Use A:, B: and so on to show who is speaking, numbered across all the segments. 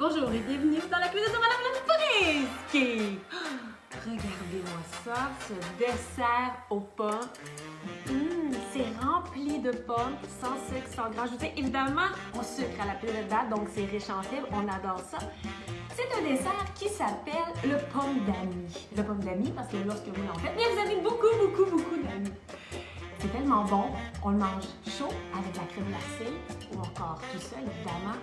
A: Bonjour et bienvenue dans la cuisine de Madame Lambruschi! Regardez-moi ça, ce dessert aux pommes. C'est rempli de pommes, sans sucre, sans gras ajouté. Évidemment, on sucre à la purée de date, donc c'est riche en fibres, on adore ça. C'est un dessert qui s'appelle le pomme d'Ami. Le pomme d'Ami parce que lorsque vous l'en faites, mais vous avez beaucoup d'amis. C'est tellement bon, on le mange chaud avec la crème glacée ou encore tout seul, évidemment,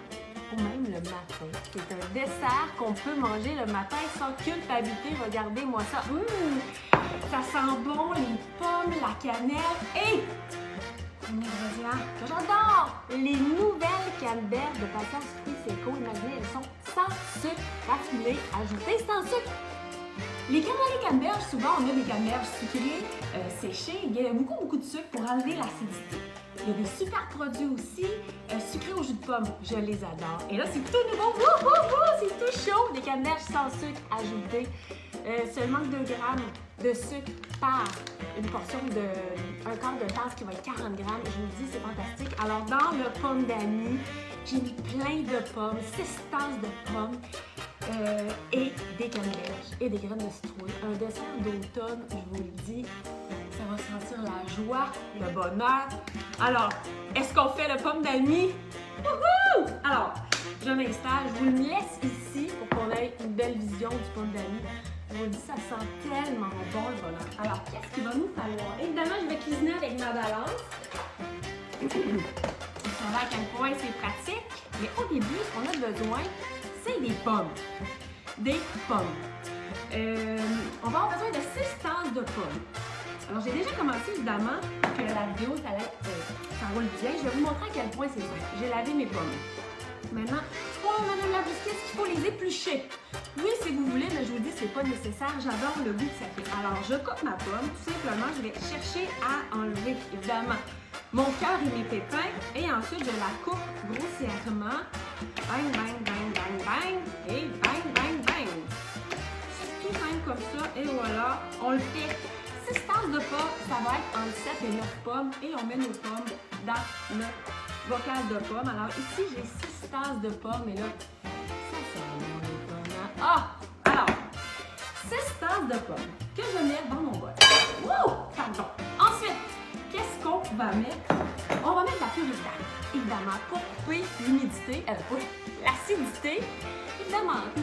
A: ou même le matin. C'est un dessert qu'on peut manger le matin sans culpabilité. Regardez-moi ça. Ça sent bon, les pommes, la cannelle et un ingrédient que j'adore, les nouvelles canneberges de patience fruits séco. Imaginez, elles sont sans sucre raffiné, ajoutées sans sucre. Les canneberges, souvent, on a des canneberges sucrées, séchées. Il y a beaucoup de sucre pour enlever l'acidité. Il y a des super produits aussi, sucrés au jus de pomme. Je les adore. Et là, c'est tout nouveau. C'est tout chaud. Des canneberges sans sucre ajoutés. Seulement 2 grammes de sucre par une portion de un quart de tasse qui va être 40 grammes. Je vous dis, c'est fantastique. Alors, dans le pomme d'Ami, j'ai mis plein de pommes, 6 tasses de pommes. Et des canneberges et des graines de citrouille. Un dessert d'automne, je vous le dis, ça va sentir la joie, le bonheur. Alors, est-ce qu'on fait le pomme d'Ami? Wouhou! Alors, je m'installe, je vous le laisse ici pour qu'on ait une belle vision du pomme d'Ami. Je vous le dis, ça sent tellement bon le bonheur. Alors, qu'est-ce qu'il va nous falloir? Évidemment, je vais cuisiner avec ma balance. Vous savez à quel point c'est pratique. Mais au début, ce qu'on a besoin, c'est des pommes. Des pommes. On va avoir besoin de 6 tasses de pommes. Alors, j'ai déjà commencé, évidemment, que la vidéo, ça roule bien. Je vais vous montrer à quel point c'est simple. J'ai lavé mes pommes. Maintenant, Madame Lambruschi, est-ce qu'il faut les éplucher? Oui, si vous voulez, mais je vous dis, c'est pas nécessaire. J'adore le goût que ça fait. Alors, je coupe ma pomme. Tout simplement, je vais chercher à enlever, évidemment, mon cœur et mes pépins. Et ensuite, je la coupe grossièrement. Bang, bang, bang, bang, bang. Et bang, bang, bang. C'est tout simple comme ça. Et voilà, on le fait. 6 tasses de pommes, ça va être entre 7 et 9 pommes. Et on met nos pommes dans notre bocal de pommes. Alors ici, j'ai 6 tasses de pommes. Et là, ça sent bon les pommes. Ah! Alors, 6 tasses de pommes que je mets dans mon bol. Wow! Pardon. Ensuite, qu'est-ce qu'on va mettre? On va mettre la purée de date, évidemment, pour couper l'humidité, l'acidité. Évidemment, vous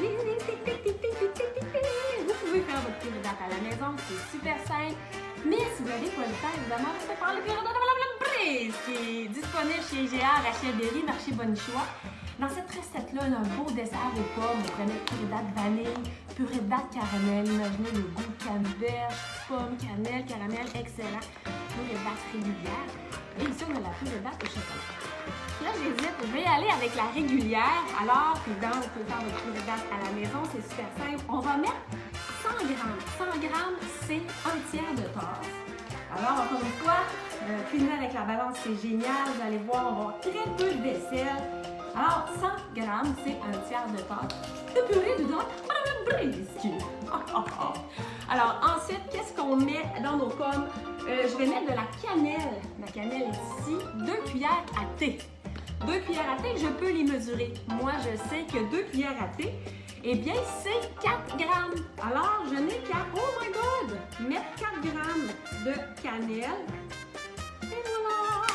A: pouvez faire votre purée de date à la maison, c'est super simple. Mais si vous n'avez pas le temps, évidemment, vous pouvez faire le purée de date à Madame Lambruschi, qui est disponible chez IGA, Rachel Berry, Marché Bonichois. Dans cette recette-là, on a un beau dessert aux pommes. On pourrait mettre purée de date vanille, purée de date caramel. Imaginez le goût de canneberge, pommes, cannelle, caramel, excellent. Purée de date régulière. Et ici, on a la purée de date au chocolat. Là, j'hésite. Je vais y aller avec la régulière. Alors, évidemment, vous pouvez faire votre purée de date à la maison. C'est super simple. On va mettre 100 grammes. 100 grammes, c'est un tiers de tasse. Alors, encore une fois, cuisiner avec la balance, c'est génial. Vous allez voir, on va avoir très peu de vaisselle. Alors, 100 grammes, c'est un tiers de tasse de purée de date à la Lambruschi. Alors, ensuite, qu'est-ce qu'on met dans nos pommes? Je vais mettre de la cannelle. La cannelle est ici. 2 cuillères à thé. 2 cuillères à thé, je peux les mesurer. Moi, je sais que 2 cuillères à thé, eh bien, c'est 4 grammes. Alors, je n'ai qu'à, oh my God, mettre 4 grammes de cannelle. Et voilà!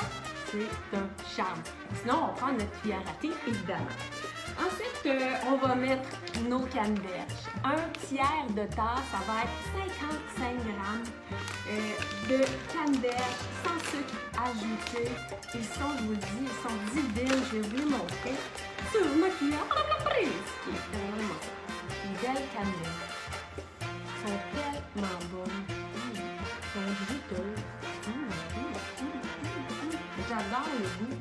A: C'est un charme. Sinon, on prend notre cuillère à thé, évidemment. Ensuite, on va mettre nos canneberges. Un tiers de tasse, ça va être 55 grammes de canneberges sans sucre ajouté. Ils sont, je vous le dis, ils sont divines. Je vais vous les montrer sur ma cuillère à la Lambruschi. Une belle canneberge. Elles sont tellement bonnes. Elles sont juteuses. J'adore le goût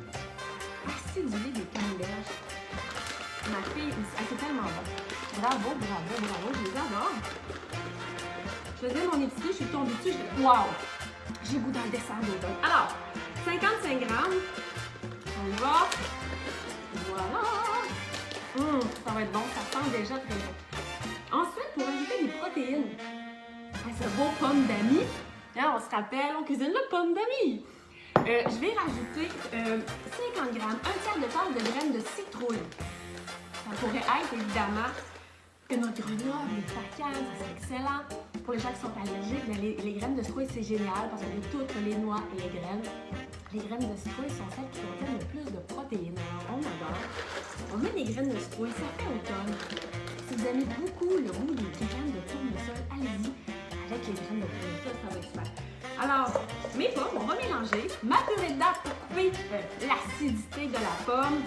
A: acidulé des canneberges. Ma fille, c'est tellement bon. Bravo, je les adore. Je faisais mon épicerie, je suis tombée dessus, je dis wow! J'ai goût dans le dessert d'automne. Alors, 55 grammes. On y va. Voilà. Ça va être bon, ça sent déjà très bon. Ensuite, pour ajouter des protéines, à ce beau pomme d'Ami, hein, on se rappelle, on cuisine le pomme d'Ami. Je vais rajouter 50 grammes, un tiers de tasse de graines de citrouille. Ça pourrait être évidemment une grenade, des pacans, ça serait excellent. Pour les gens qui sont allergiques, mais les graines de citrouille, c'est génial parce qu'on a toutes les noix et les graines. Les graines de citrouille sont celles qui contiennent le plus de protéines. Alors, on adore. On met des graines de citrouille, ça fait automne. Si vous aimez beaucoup le goût des graines de tournesol, allez-y avec les graines de tournesol, ça va être super. Alors, mes pommes, on va mélanger ma purée de date pour couper l'acidité de la pomme.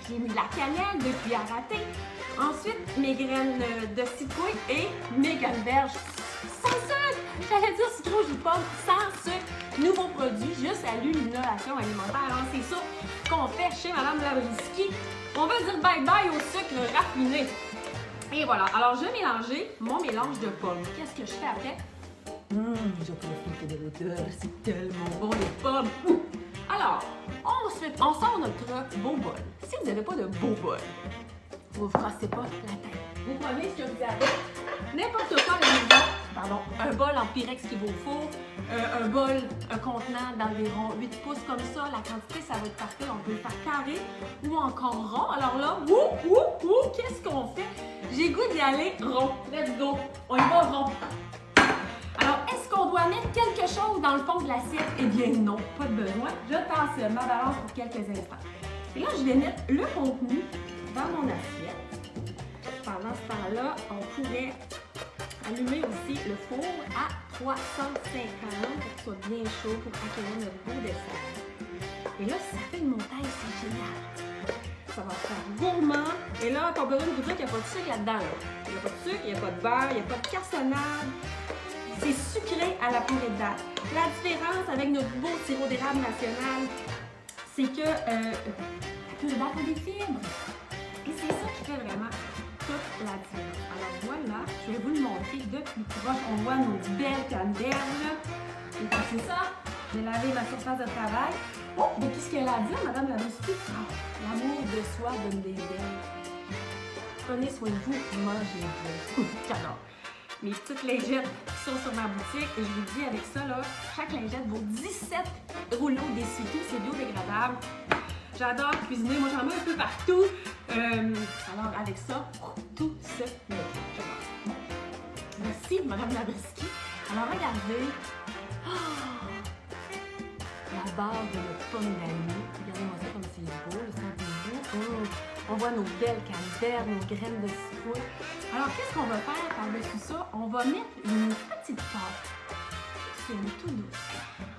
A: J'ai mis de la cannelle, 2 cuillères à thé. Ensuite, mes graines de citrouille et mes canneberges sans sucre. J'allais dire citrouille ou pomme sans sucre. Nouveau produit, juste à l'innovation alimentaire. Alors, c'est ça qu'on fait chez Madame Labriskie. On va dire bye-bye au sucre raffiné. Et voilà. Alors, je vais mélanger mon mélange de pommes. Qu'est-ce que je fais après? Je profite de l'odeur. C'est tellement bon, les pommes. Alors, on sort notre beau bol. Si vous n'avez pas de beau bol, vous ne vous cassez pas la tête. Vous prenez ce que vous avez, n'importe quoi à la maison. Pardon, un bol en Pyrex qui vaut four, un bol, un contenant d'environ 8 pouces comme ça. La quantité, ça va être parfait. On peut le faire carré ou encore rond. Alors là, qu'est-ce qu'on fait? J'ai goût d'y aller rond. Let's go. On y va rond. Alors, est-ce qu'on doit mettre quelque chose dans le fond de l'assiette? Eh bien non, pas de besoin. Je tasse ma balance pour quelques instants. Et là, je vais mettre le contenu dans mon assiette. Pendant ce temps-là, on pourrait allumer aussi le four à 350 pour qu'il soit bien chaud pour accueillir notre beau dessert. Et là, si ça fait une montagne, c'est génial. Ça va faire gourmand. Et là, pas besoin de vous dire qu'il n'y a pas de sucre là-dedans. Il n'y a pas de sucre, il n'y a pas de beurre, il n'y a pas de cassonade. C'est sucré à la purée de date. La différence avec notre beau sirop d'érable national, c'est que la purée de date a des fibres. Et c'est ça qui fait vraiment toute la différence. Alors voilà, je vais vous le montrer de plus proche. On voit nos belles canneberges. Et puis c'est ça, je vais laver ma surface de travail. Oh, mais qu'est-ce qu'elle a dit, Madame Labriskie? L'amour de soi donne des belles. Prenez soin de vous, mangez-vous. J'adore. Mes petites lingettes qui sont sur ma boutique. Et je vous dis, avec ça, là, chaque lingette vaut 17 rouleaux d'essuie-tout. C'est biodégradable. J'adore cuisiner. Moi, j'en mets un peu partout. Alors, avec ça, tout se met. J'adore. Merci, Madame Labriskie. Alors, regardez. Oh, la barre de notre pomme d'année. Regardez-moi ça comme c'est beau. Le sentez-vous. On voit nos belles canneberges, nos graines de citrouille. Alors, qu'est-ce qu'on va faire par-dessus ça? On va mettre une petite pâte. C'est tout douce.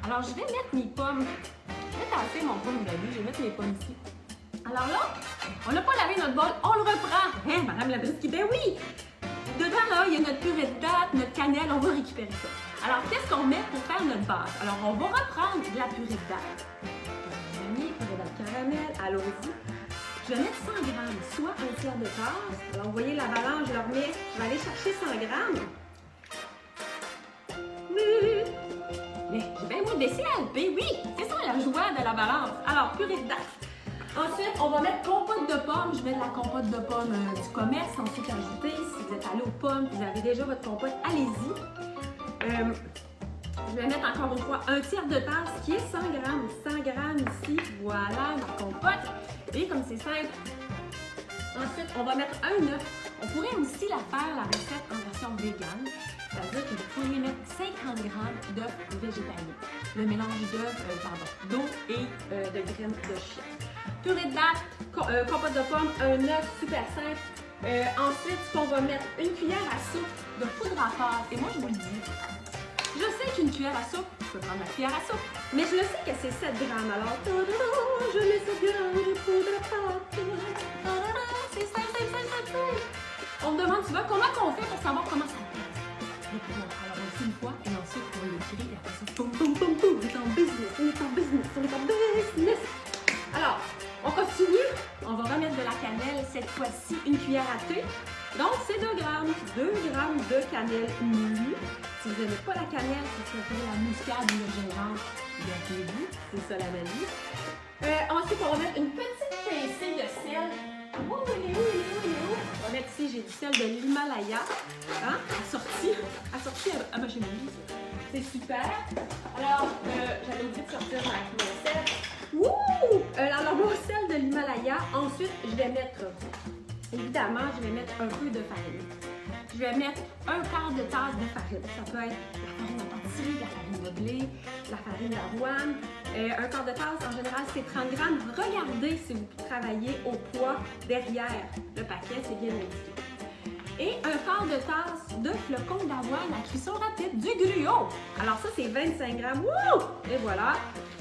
A: Alors, je vais mettre mes pommes. Je vais tasser mon pomme d'année. Je vais mettre mes pommes ici. Alors là, on n'a pas lavé notre bol. On le reprend. Hein, Madame Labriskie? Ben oui! Dedans, là, il y a notre purée de date, notre cannelle. On va récupérer ça. Alors, qu'est-ce qu'on met pour faire notre base? Alors, on va reprendre de la purée de date. Purée de date caramel. Allons-y. Je vais mettre 100 grammes, soit un tiers de tasse. Alors, vous voyez la balance, je le remets. Je vais aller chercher 100 grammes. Mais j'ai bien moins de CLP, oui! C'est ça la joie de la balance. Alors, purée de date. Ensuite, on va mettre compote de pommes. Je mets de la compote de pommes du commerce, sans sucre ajouté. Si vous êtes allé aux pommes, vous avez déjà votre compote, allez-y. Je vais mettre encore une fois un tiers de tasse qui est 100 grammes. 100 grammes ici, voilà la compote. Et comme c'est simple. Ensuite, on va mettre un œuf. On pourrait aussi la faire, la recette, en version végane. C'est-à-dire que vous pourriez mettre 50 grammes d'œufs végétaliens. Le mélange d'eau et de graines de chia. Purée de date, compote de pommes, un œuf, super simple. Ensuite, ce qu'on va mettre, une cuillère à soupe de poudre à pâte. Et moi, je vous le dis, je sais qu'une cuillère à soupe, je peux prendre ma cuillère à soupe, mais je le sais que c'est 7 grammes. Alors, je mets 7 grammes de poudre à pâte. C'est simple. On me demande souvent comment on fait pour savoir comment ça fait. Alors, on le fait une fois et ensuite, on l'écrit et après ça, boum, boum, boum, boum, on est en business. Alors, on continue. On va remettre de la cannelle, cette fois-ci, une cuillère à thé. Donc, c'est 2 grammes. 2 grammes de cannelle moulue. Si vous n'aimez pas la cannelle, si vous préférez la muscade ou le gingembre, gâtez-vous. C'est ça la magie. Ensuite, on va mettre une petite pincée de sel. Oh, il est où? On va mettre ici, j'ai du sel de l'Himalaya. Hein? Assorti à ma chemise. C'est super. Alors, j'avais oublié de sortir mon sel. Alors, mon sel de l'Himalaya. Ensuite, je vais mettre
B: Évidemment, je vais mettre un peu de farine. Je vais mettre un quart de tasse de farine. Ça peut être la farine de pâtisserie, la farine de blé, la farine d'avoine. Un quart de tasse, en général, c'est 30 grammes. Regardez si vous travaillez au poids derrière le paquet, c'est bien indiqué. Et un quart de tasse de flocons d'avoine à cuisson rapide du gruau. Alors ça, c'est 25 grammes. Wouh! Et voilà.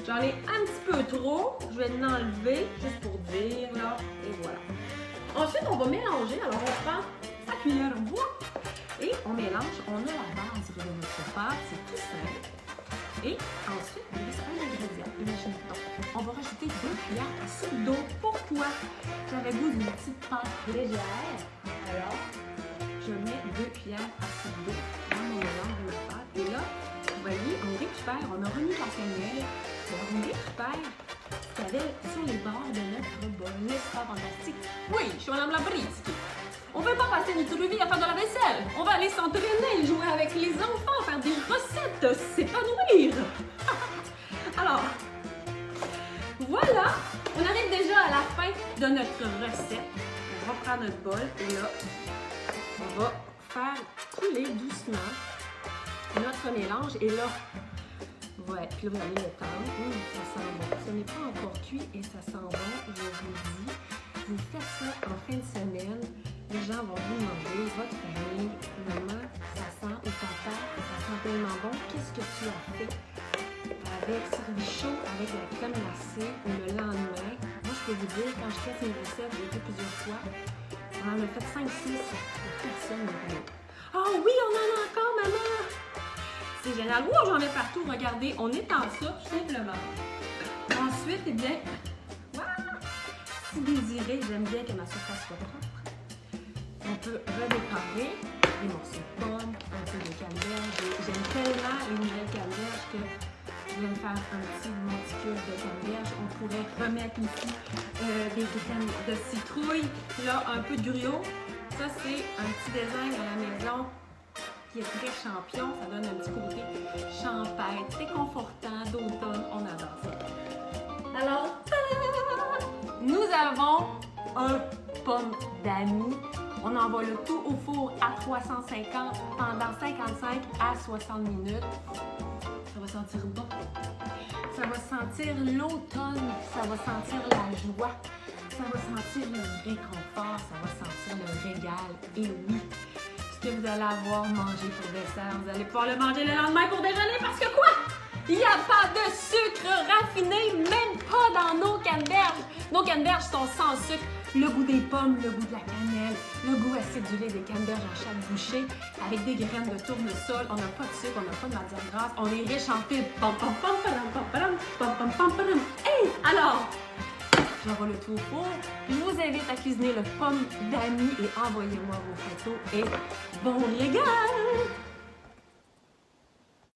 B: J'en ai un petit peu trop. Je vais l'enlever, juste pour dire, là. Et voilà. Ensuite, on va mélanger. Alors, on prend sa cuillère en bois et on mélange. On a la base de notre pâte, c'est tout simple. Et ensuite, il reste un ingrédient, imagine-toi. On va rajouter 2 cuillères à soupe d'eau. Pourquoi? J'avais goût d'une petite pâte légère. Alors, je mets 2 cuillères à soupe d'eau dans mon mélange de ma pâte. Et là, vous voyez, on récupère, on a remis la cannelle. On récupère ce qu'il y avait sur les bords de notre bol. N'est-ce pas fantastique? Oui, je suis Madame Labrisque. On ne veut pas passer notre vie à faire de la vaisselle. On va aller s'entraîner, jouer avec les enfants, faire des recettes, s'épanouir. Alors, voilà, on arrive déjà à la fin de notre recette. On va prendre notre bol et là, on va faire couler doucement notre mélange. Et là, ouais, puis là, vous allez le tendre. Ça sent bon. Ce n'est pas encore cuit et ça sent bon, je vous dis. Vous faites ça en fin de semaine. Les gens vont vous demander, votre famille, maman, ça sent, ou papa, ça sent tellement bon. Qu'est-ce que tu as fait avec servi chaud, avec la crème glacée ou le lendemain? Moi, je peux vous dire, quand je teste mes recettes, je l'ai fait plusieurs fois, on en a fait 5-6 et personne ne veut. Oh oui, on en a encore, maman! C'est génial. Ouh, j'en ai partout. Regardez, on étend ça tout simplement. Ensuite, eh bien, si désiré, j'aime bien que ma surface soit propre. On peut redécorer des morceaux de pommes, un peu de canneberge. J'aime tellement les nouvelles canneberges que je vais me faire un petit monticule de canneberge. On pourrait remettre ici des graines de citrouille. Là, un peu de gruau. Ça, c'est un petit design à la maison qui est très champion. Ça donne un petit côté champêtre, réconfortant, d'automne. On adore ça. Alors, nous avons un pomme d'amis. On envoie le tout au four à 350 pendant 55 à 60 minutes. Ça va sentir bon. Ça va sentir l'automne. Ça va sentir la joie. Ça va sentir le réconfort. Ça va sentir le régal. Et oui, ce que vous allez avoir mangé pour dessert, vous allez pouvoir le manger le lendemain pour déjeuner parce que quoi? Il n'y a pas de sucre raffiné, même pas dans nos canneberges. Nos canneberges sont sans sucre. Le goût des pommes, le goût de la cannelle, le goût acidulé des canneberges à chaque bouchée, avec des graines de tournesol. On n'a pas de sucre, on n'a pas de matière grasse. On est riche en fibres. Pam, pam, pam, pam, pam, pam, pam, pam, pam, pam. Hey! Alors, j'envoie le tout au four. Je vous invite à cuisiner le pomme d'amis et envoyez-moi vos photos. Et bon régal!